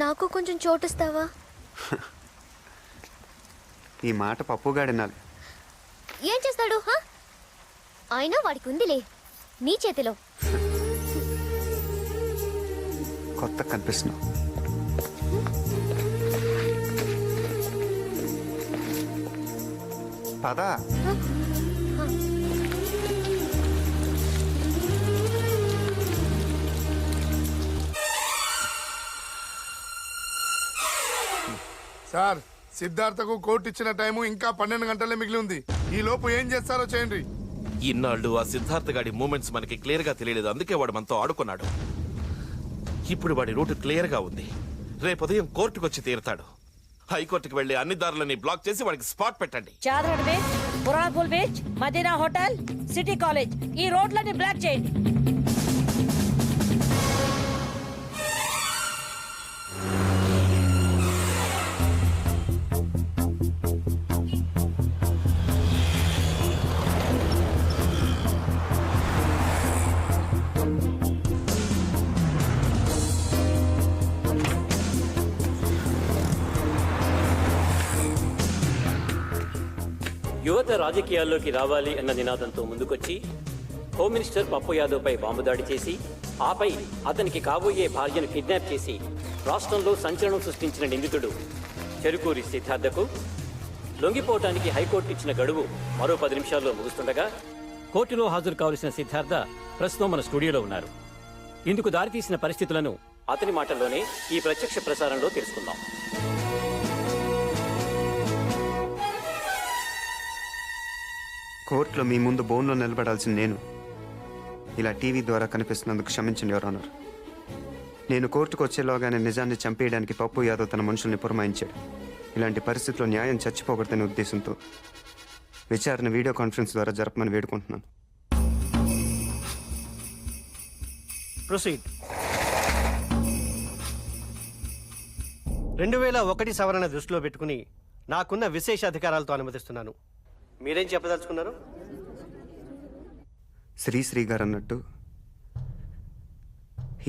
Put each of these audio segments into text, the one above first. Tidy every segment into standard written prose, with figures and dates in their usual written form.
నాకు కొంచెం చోటిస్తావా? ఈ మాట పప్పుగాడినాలి. ఏం చేస్తాడు? అయినా వాడికి ఉందిలే నీ చేతిలో. కొత్త కనిపిస్తున్నావు. పదా సార్, సిద్ధార్థకు కోర్టు ఇచ్చిన టైము ఇంకా 12 గంటలే మిగిలి ఉంది. ఈ లోపు ఏం చేస్తారో చేయండి. ఇన్నాళ్ళు ఆ సిద్ధార్థ గాడి మూమెంట్స్ మనకి క్లియర్ గా తెలియలేదు, అందుకే వాడు మనతో ఆడుకున్నాడు. ఇప్పుడు వాడి రూట్ క్లియర్ గా ఉంది. రేపు ఉదయం కోర్టుకు వచ్చి తీరుతాడు. హైకోర్టుకు వెళ్లి అన్ని దారులని బ్లాక్ చేసి వాడికి స్పాట్ పెట్టండి. చాదర్ బీచ్, పురాణపూల్ బీచ్, మదీనా హోటల్, సిటీ కాలేజ్, ఈ రోడ్లని బ్లాక్ చేయండి. యువత రాజకీయాల్లోకి రావాలి అన్న నినాదంతో ముందుకొచ్చి హోమ్ మినిస్టర్ పప్పు యాదవ్పై బాంబు దాడి చేసి ఆపై అతనికి కాబోయే భార్యను కిడ్నాప్ చేసి రాష్ట్రంలో సంచలనం సృష్టించిన నిందితుడు చెరుకూరి సిద్ధార్థకు లొంగిపోవటానికి హైకోర్టు ఇచ్చిన గడువు మరో 10 నిమిషాల్లో ముగుస్తుండగా కోర్టులో హాజరు కావలసిన సిద్ధార్థ ప్రస్తుతం మన స్టూడియోలో ఉన్నారు. ఇందుకు దారితీసిన పరిస్థితులను అతని మాటల్లోనే ఈ ప్రత్యక్ష ప్రసారంలో తెలుసుకుందాం. కోర్టులో మీ ముందు బోన్లో నిలబడాల్సిన నేను ఇలా టీవీ ద్వారా కనిపిస్తున్నందుకు క్షమించండి యువర్ ఆనర్. నేను కోర్టుకు వచ్చేలోగానే నిజాన్ని చంపేయడానికి పప్పు యాదవ్ తన మనుషుల్ని పురమాయించాడు. ఇలాంటి పరిస్థితుల్లో న్యాయం చచ్చిపోకూడదనే ఉద్దేశంతో విచారణ వీడియో కాన్ఫరెన్స్ ద్వారా జరపమని వేడుకుంటున్నాను. ప్రొసీడ్. 2001 సవరణ దృష్టిలో పెట్టుకుని నాకున్న విశేష అధికారాలతో అనుమతిస్తున్నాను. మీరేం చెప్పదలుచుకున్నారు? శ్రీశ్రీ గారు అన్నట్టు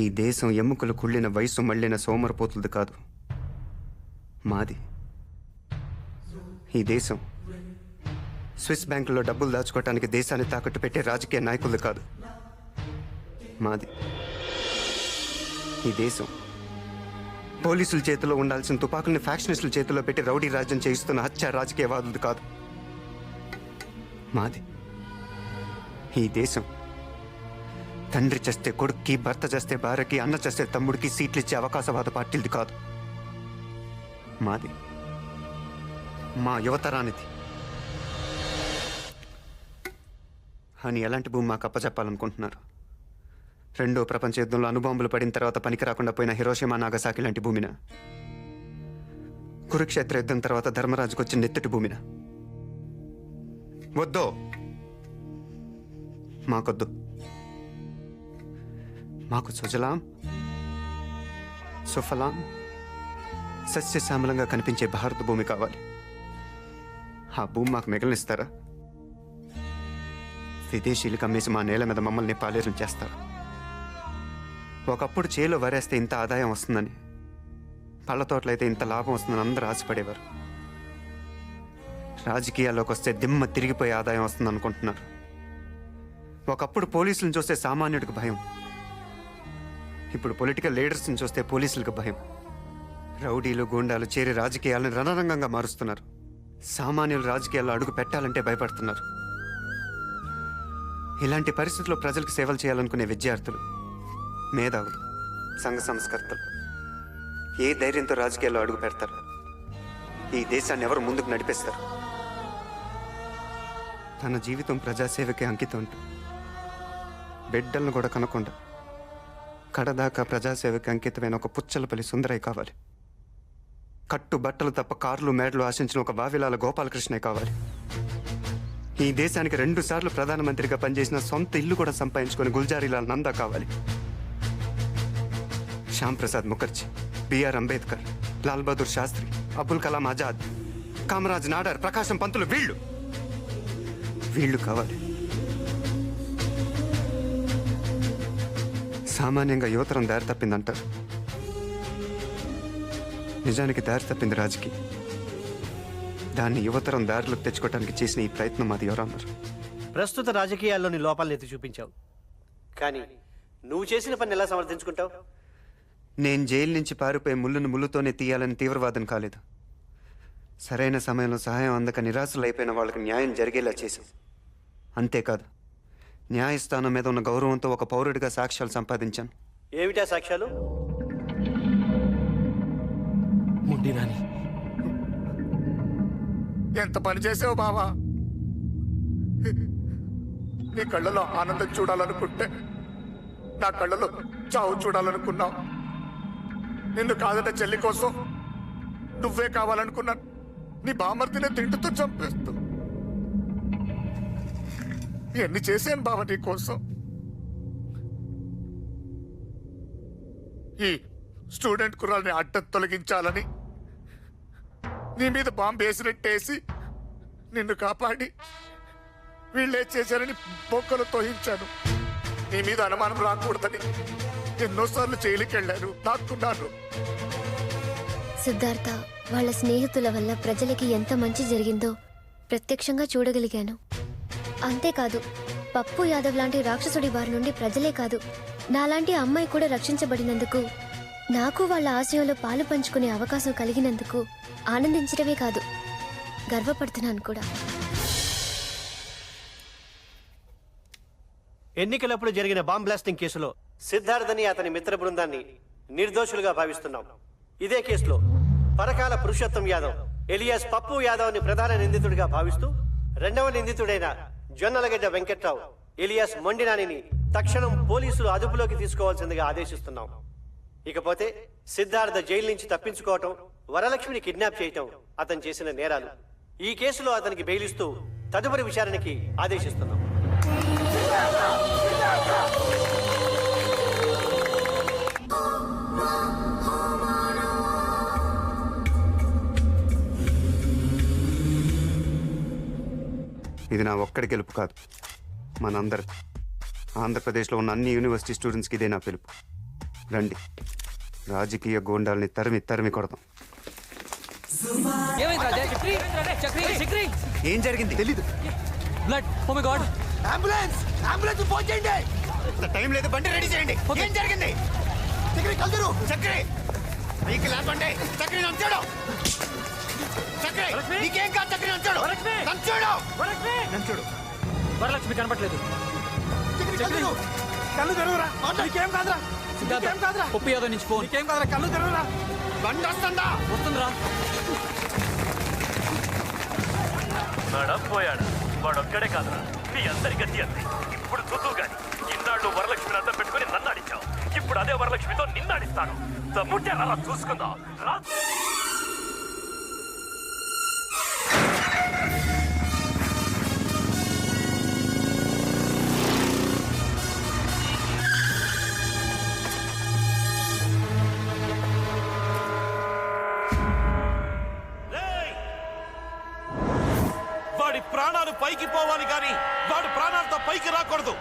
ఈ దేశం ఎముకలు కుళ్ళిన వయసు మళ్ళిన సోమరపోతులది కాదు, మాది. ఈ దేశం స్విస్ బ్యాంకులో డబ్బులు దాచుకోవటానికి దేశాన్ని తాకట్టు పెట్టే రాజకీయ నాయకులది కాదు, మాది. ఈ దేశం పోలీసుల చేతిలో ఉండాల్సిన తుపాకుల్ని ఫ్యాక్షనిస్టుల చేతిలో పెట్టి రౌడీ రాజ్యం చేయిస్తున్న హత్య రాజకీయవాదులది కాదు, మాది. ఈ దేశం తండ్రి చేస్తే కొడుక్కి, భర్త చేస్తే భార్యకి, అన్న చేస్తే తమ్ముడికి సీట్లు ఇచ్చే అవకాశవాద పార్టీలది కాదు, మాది. మా యువతరానిది. అని ఎలాంటి భూమి మాకు అప్పచెప్పాలనుకుంటున్నారు? రెండో ప్రపంచ యుద్ధంలో అణుబాంబులు పడిన తర్వాత పనికి రాకుండా పోయిన హిరోషిమా నాగసాకి లాంటి భూమిన? కురుక్షేత్ర యుద్ధం తర్వాత ధర్మరాజుకు వచ్చిన నెత్తుటి భూమిన? వద్దు, మాకొద్దు. మాకు సుజలాం సుఫలాం సస్యశ్యామలంగా కనిపించే భారత భూమి కావాలి. ఆ భూమి మాకు మిగలనిస్తారా? విదేశీయులకు అమ్మేసి మా నేల మీద మమ్మల్ని పాలేరం చేస్తారు. ఒకప్పుడు చేలో వరేస్తే ఇంత ఆదాయం వస్తుందని, పళ్ళ తోటలైతే ఇంత లాభం వస్తుందని అందరూ ఆశపడేవారు. రాజకీయాల్లోకి వస్తే దిమ్మ తిరిగిపోయే ఆదాయం వస్తుంది అనుకుంటున్నారు. ఒకప్పుడు పోలీసులను చూస్తే సామాన్యుడికి భయం, ఇప్పుడు పొలిటికల్ లీడర్స్ని చూస్తే పోలీసులకు భయం. రౌడీలు, గూండాలు చేరి రాజకీయాలను రణరంగంగా మారుస్తున్నారు. సామాన్యులు రాజకీయాల్లో అడుగు పెట్టాలంటే భయపడుతున్నారు. ఇలాంటి పరిస్థితుల్లో ప్రజలకు సేవలు చేయాలనుకునే విద్యార్థులు, మేధావులు, సంఘ సంస్కర్తలు ఏ ధైర్యంతో రాజకీయాల్లో అడుగు పెడతారు? ఈ దేశాన్ని ఎవరు ముందుకు నడిపిస్తారు? తన జీవితం ప్రజాసేవకే అంకితం అంటూ బిడ్డలను కూడా కనకుండా కడదాకా ప్రజాసేవకి అంకితమైన ఒక పుచ్చలపల్లి సుందరయ్య కావాలి. కట్టు బట్టలు తప్ప కార్లు, మేడలు ఆశించిన ఒక వావిలాల గోపాలకృష్ణే కావాలి. ఈ దేశానికి 2 సార్లు ప్రధానమంత్రిగా పనిచేసిన సొంత ఇల్లు కూడా సంపాదించుకుని గుల్జారీలాల్ నందా కావాలి. శ్యామ్ ప్రసాద్ ముఖర్జీ, బిఆర్ అంబేద్కర్, లాల్ బహదూర్ శాస్త్రి, అబుల్ కలాం ఆజాద్, కామరాజ్ నాడార్, ప్రకాశం పంతులు, వీళ్ళు కావాలి. సామాన్యంగా యువతరం దారి తప్పిందంటారు. నిజానికి దారి తప్పింది రాజకీయ. దాన్ని యువతరం దారిలోకి తెచ్చుకోవడానికి చేసిన ఈ ప్రయత్నం మాది యువరామర్. ప్రస్తుత రాజకీయాల్లోని లోపాలను ఎత్తి చూపించావు, కానీ నువ్వు చేసిన పని ఎలా సమర్థించుకుంటావు? నేను జైలు నుంచి పారిపోయే ముళ్ళును ముళ్ళుతోనే తీయాలని తీవ్రవాదం కాలేదు. సరైన సమయంలో సహాయం అందక నిరాశలైపోయిన వాళ్ళకి న్యాయం జరిగేలా చేశాం. అంతేకాదు, న్యాయస్థానం మీద ఉన్న గౌరవంతో ఒక పౌరుడిగా సాక్ష్యాలు సంపాదించాను. ఏమిటా సాక్ష్యాలు? ముండి నాని, ఎంత పని చేసావు బావా. నీ కళ్ళలో ఆనందం చూడాలనుకుంటే నా కళ్ళలో చావు చూడాలనుకున్నావు. నిన్ను కాదట చెల్లి కోసం నువ్వే కావాలనుకున్నాను. నీ బామర్తినే తింటుతో చంపేస్తూ ఎన్ని చేశాను బావ నీ కోసం. ఈ స్టూడెంట్ కుర్రాల్ని అడ్డం తొలగించాలని నీ మీద బాంబు వేసినట్టేసి నిన్ను కాపాడి వీళ్ళే చేశారని బొక్కలు తోయించాను. నీ మీద అనుమానం రాకూడదని ఎన్నోసార్లు జైలుకెళ్ళాను, దాక్కున్నాను. సిద్ధార్థ, వాళ్ళ స్నేహితుల వల్ల ప్రజలకి ఎంత మంచి జరిగిందో ప్రత్యక్షంగా చూడగలిగాను. అంతేకాదు, పప్పు యాదవ్ లాంటి రాక్షసుడి బారి నుండి ప్రజలే కాదు, నాలాంటి అమ్మాయి కూడా రక్షించబడినందుకు, నాకు వాళ్ళ ఆశయంలో పాలు పంచుకునే అవకాశం కలిగినందుకు ఆనందించడమే కాదు, గర్వపడుతున్నాను కూడా. ఎన్నికలప్పుడు జరిగిన బాంబ్ బ్లాస్టింగ్ కేసులో సిద్ధార్థని అతని మిత్ర బృందాన్ని నిర్దోషులుగా భావిస్తున్నాం. ఇదే కేసులో పరకాల పురుషోత్తం యాదవ్ ఎలియాస్ పప్పు యాదవ్ని ప్రధాన నిందితుడిగా భావిస్తూ రెండవ నిందితుడైన జొన్నలగడ్డ వెంకట్రావు ఎలియాస్ మొండినానిని తక్షణం పోలీసులు అదుపులోకి తీసుకోవాల్సిందిగా ఆదేశిస్తున్నాం. ఇకపోతే సిద్ధార్థ జైలు నుంచి తప్పించుకోవటం, వరలక్ష్మిని కిడ్నాప్ చేయటం అతను చేసిన నేరాలు. ఈ కేసులో అతనికి బెయిల్ ఇస్తూ తదుపరి విచారణకి ఆదేశిస్తున్నాం. ఇది నా ఒక్కడి గెలుపు కాదు, మనందరి. ఆంధ్రప్రదేశ్లో ఉన్న అన్ని యూనివర్సిటీ స్టూడెంట్స్కి ఇదే నా పిలుపు. రండి, రాజకీయ గోండాల్ని తరిమి తరిమి కొడతాం. ఏం జరిగింది తెలీదు. టైం లేదు, బండి రెడీ చేయండి. ఏం జరిగింది? చక్రి కల్దురు, చక్రి నీకు లేకుంటే చక్రి నంచాడు. చక్రి నీకేం కాదు, చక్రి నంచాడు. నంచాడు, నంచాడు. వరలక్ష్మి కనపట్లేదు. కళ్ళు తెరవరా, నీకేం కాదురా. పప్పు యాదవ్ నుంచి ఫోన్. నీకేం కాదురా, కళ్ళు తెరవరా. బండి వస్తుందా? వస్తుందిరా. పోయాడు వాడొక్కడే కాదురా, మీ అందరి గతి అంతే. ఇప్పుడు చూద్దు గాని, ఇన్నాళ్ళు వరలక్ష్మిని అడ్డం పెట్టుకుని నన్ను ఆడించావు, ఇప్పుడు అదే వరలక్ష్మితో నిన్ను ఆడిస్తాను. దమ్ముంటే అలా చూసుకుందా రా. వాడి ప్రాణాలు పైకి పోవాలి కానీ వాడు ప్రాణాలతో పైకి రాకూడదు.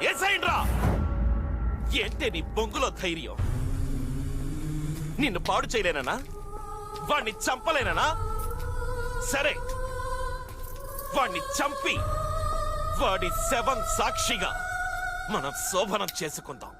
ఏసైండ్రా. ఏంటే నీ బొంగులో ధైర్యం? నిన్ను పాడు చేయలేనా? వాణ్ణి చంపలేనా? సరే, వాణ్ణి చంపి వాడి శవం సాక్షిగా మనం శోభనం చేసుకుందాం.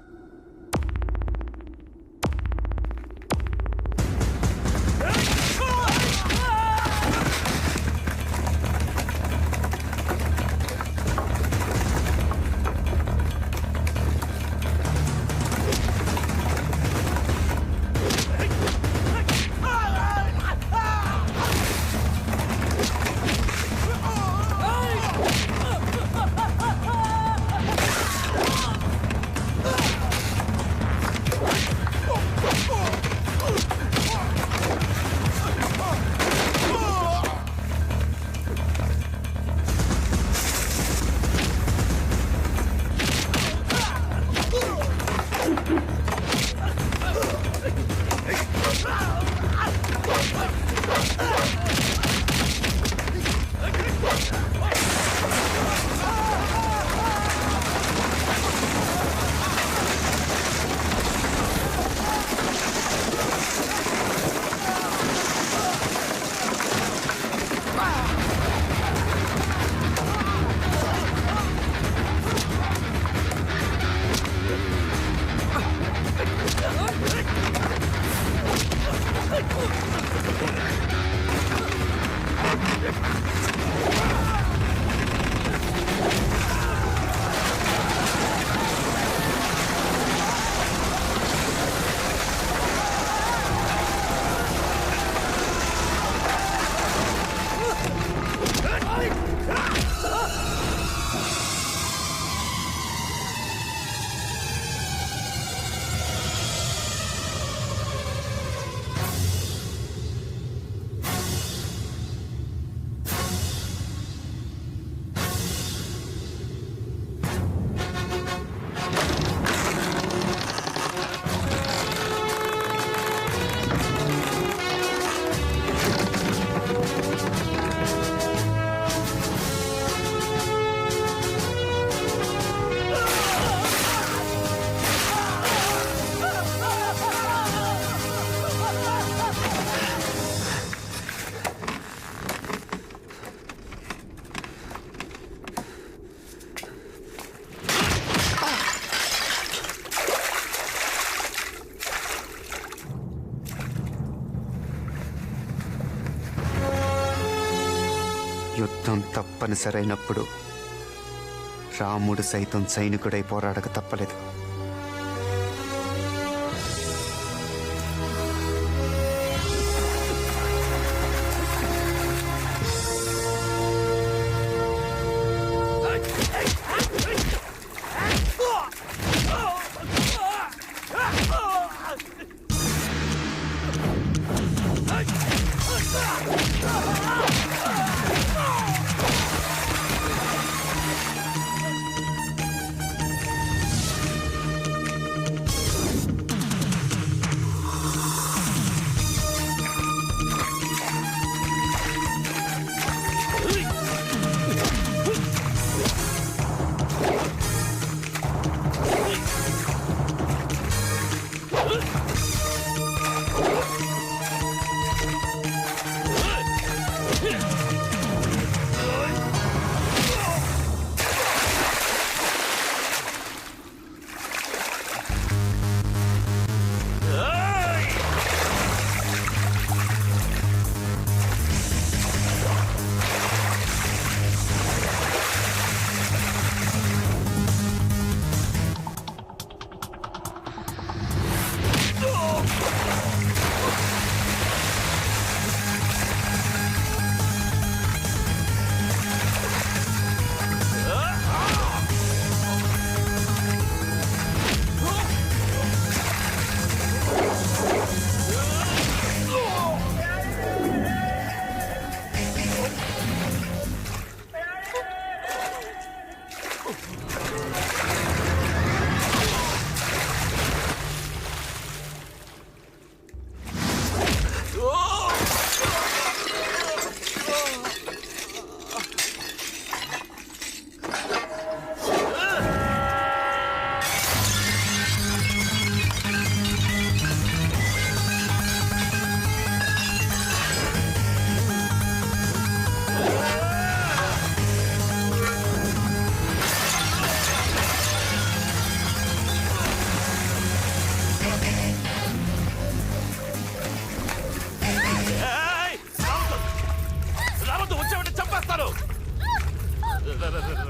యుద్ధం తప్పనిసరైనప్పుడు రాముడు సైతం సైనికుడై పోరాడక తప్పలేదు.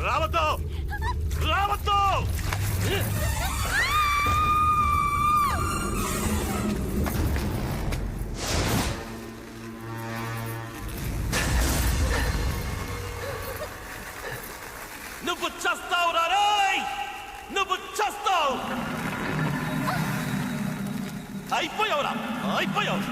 రావద్దు రావద్దు. నువ్వు చస్తావు రాయ్, నువ్వు చస్తావు. అయిపోయావురా, అయిపోయావు.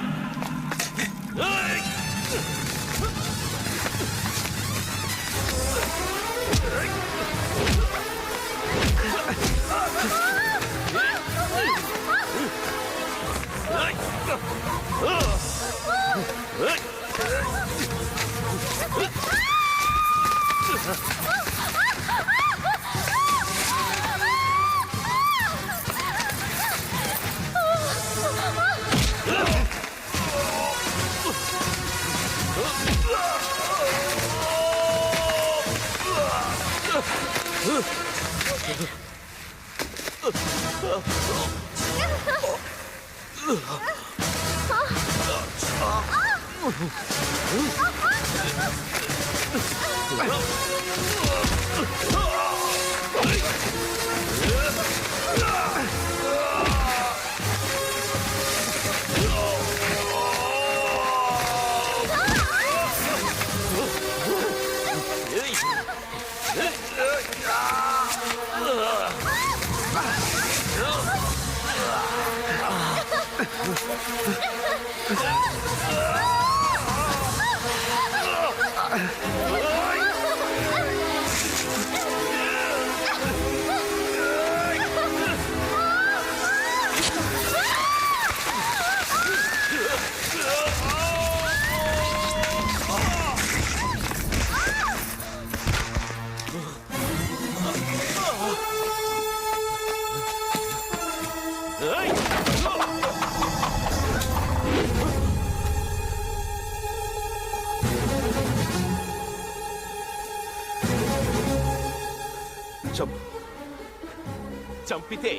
చంపితే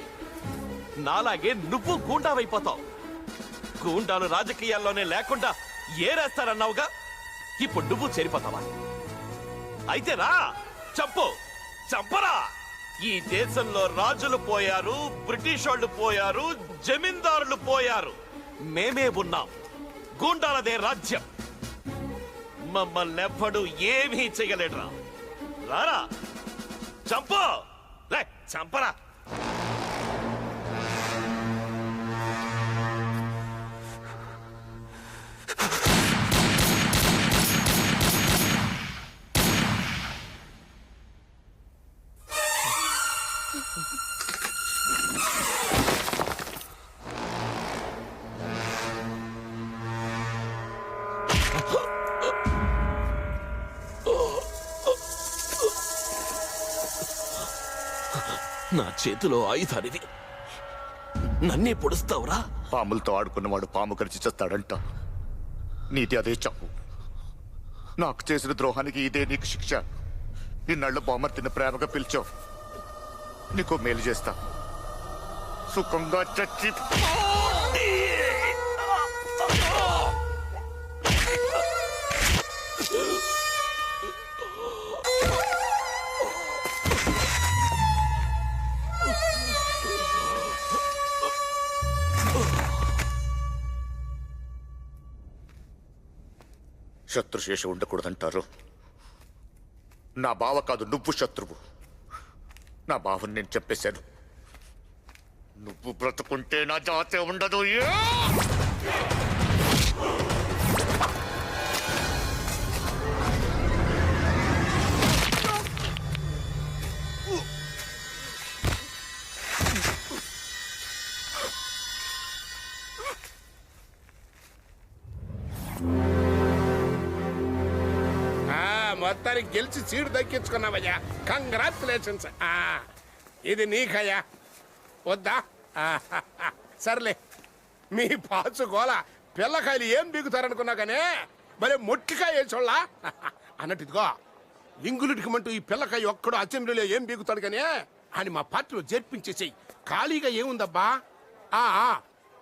నాలాగే నువ్వు గూండావైపోతావు. గూండాలు రాజకీయాల్లోనే లేకుండా ఏరేస్తారన్నావుగా, ఇప్పుడు నువ్వు చేరిపోతావా? అయితే రా చంపు, చంపరా. ఈ దేశంలో రాజులు పోయారు, బ్రిటిష్ వాళ్ళు పోయారు, జమీందారులు పోయారు, మేమే ఉన్నాం. గూండాలదే రాజ్యం. మమ్మల్ని ఎవ్వడు ఏమీ చెయ్యలేడురా. రారా చంపు, లే చంపరా. నా చేతిలో ఆయుధానిది, నన్నే పొడుస్తావురా? పాములతో ఆడుకున్నవాడు పాము కరిచి చేస్తాడంట. నీది అదే చెప్పు. నాకు చేసిన ద్రోహానికి ఇదే నీకు శిక్ష. ఇన్నాళ్ళు బామర్తిని ప్రేమగా పిలిచావు. నీకు మేలు చేస్తా. సుఖంగా చచ్చి శత్రుశేషం ఉండకూడదంటారు. నా బావ కాదు, నువ్వు శత్రువు. నా బావని నేను చెప్పేశాను. నువ్వు బ్రతుకుంటే నా జాతే ఉండదు. మొత్తానికి గెలిచి సీటు దక్కించుకున్నావయ్యా. కంగ్రాచులేషన్స్. ఇది నీకయ్యా. వద్దా? సర్లే, మీ పాచు గోల పిల్లకాయలు ఏం బీగుతారనుకున్నా కానీ మరి మొట్టికాయ వేసోళ్ళ అన్నట్టు. ఇదిగో ఇంగులుడికమంటూ ఈ పిల్లకాయ ఒక్కడు అసెంబ్లీలో ఏం బీగుతాడు కానీ అని మా పార్టీలో చేర్పించేసేయి. ఖాళీగా ఏముందబ్బా?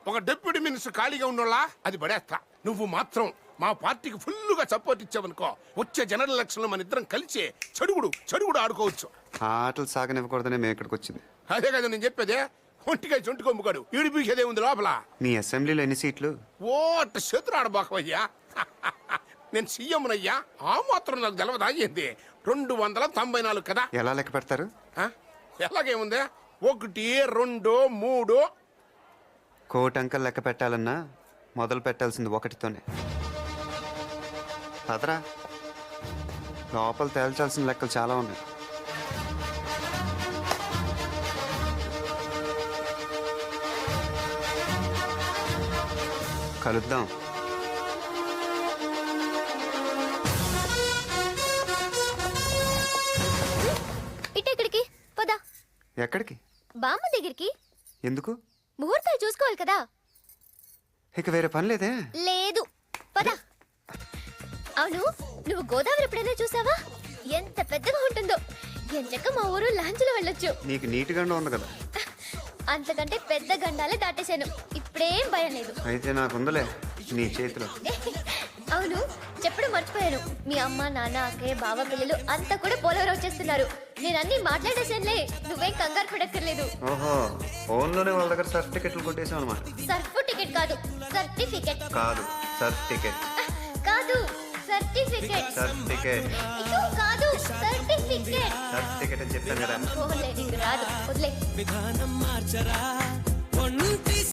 ఒక డిప్యూటీ మినిస్టర్ ఖాళీగా ఉన్నోళ్ళ అది పడేస్తా. నువ్వు మాత్రం మా పార్టీకి ఫుల్లుగా సపోర్ట్ ఇచ్చావనుకో, వచ్చే జనరల్ ఎలక్షన్ లో మన ఇద్దరం కలిసి చెడుగుడు ఆడుకోవచ్చు. ఆటలు సాగనివ్వకూడదనే మేము ఇక్కడికి వచ్చింది. అదే కదా నేను చెప్పేదే. ఒంటికాయ చొంటి కొమ్ముగాడు ఈడిపీకేదే ఉంది లోపల. మీ అసెంబ్లీలో ఎన్ని సీట్లు? ఓ అట్ట చేతులు ఆడబాకవయ్యా. నేను సీఎంనయ్యా. ఆ మాత్రం నాకు తెలవదా ఏంది? 294 కదా. ఎలా లెక్క పెడతారు? ఎలాగేముంది? 1 2 3. కోటి అంకల్ లెక్క పెట్టాలన్నా మొదలు పెట్టాల్సింది 1తోనే. అదరా లోపల తేల్చాల్సిన లెక్కలు చాలా ఉన్నాయి. కలుద్దాం. ఇటెక్కడికి? పదా. ఎక్కడికి? బామ్మ దగ్గరికి. ఎందుకు? ముహూర్తాలు చూసుకోవాలి కదా. ఇక వేరే పని లేదే? లేదు, పద. అవును, నువ్వు గోదావరి ఎప్పుడైనా చూసావా? ఎంత పెద్దగా ఉంటుందో. ఎంచక్క మా ఊరు లాంచ్లో వెళ్ళొచ్చు. నీకు నీట్గా ఉంది కదా. అంతకంటే పెద్ద గండాలే దాటేశాను. ఇప్పుడేం భయం లేదు. అయితే నాకుందలే నీ చేతిలో. అవును, చెప్పడం మర్చిపోయాను. మీ అమ్మ, నాన్న, అక్కయ్య, బావ పిల్లలు అంతా కూడా పోలవరం వచ్చేస్తున్నారు. నేను అన్ని మాట్లాడేసానులే, నువ్వేం కంగారు పడక్కర్లేదు. ఓహో, ఫోన్లోనే వాళ్ళ దగ్గర సర్టిఫికెట్లు కొట్టేసాం అనమాట. సర్ఫ్ టికెట్ కాదు, సర్టిఫికెట్. కాదు, సర్టిఫికెట్ కాదు, సర్టిఫికెట్. సర్టిఫికెట్ కాదు, సర్టిఫికెట్. సర్టిఫికెట్ అని చెప్పాను కదా. ఓహో, నీకు రాదు, వదిలే.